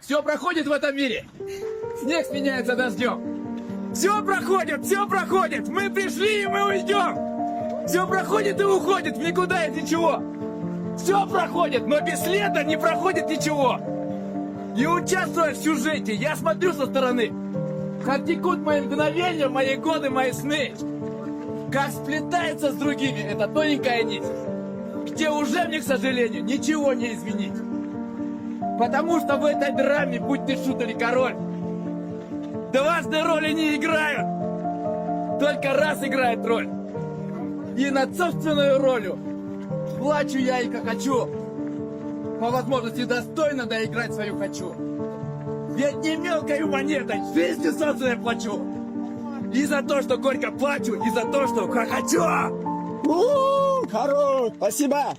Все проходит в этом мире. Снег сменяется дождем. Все проходит. Мы пришли и мы уйдем. Все проходит и уходит в никуда и ничего. Все проходит, но бесследно не проходит ничего. И участвуя в сюжете, я смотрю со стороны, как текут мои мгновения, мои годы, мои сны. Как сплетается с другими эта тоненькая нить, где уже мне, к сожалению, ничего не изменить. Потому что в этой драме, будь ты шут или король, дважды роли не играют. Только раз играет роль. И над собственной ролью плачу я и хохочу. По возможности достойно доиграть свою хочу. Ведь не мелкой монетой, жизнью собственной плачу. И за то, что горько плачу, и за то, что хохочу. Хорош, спасибо.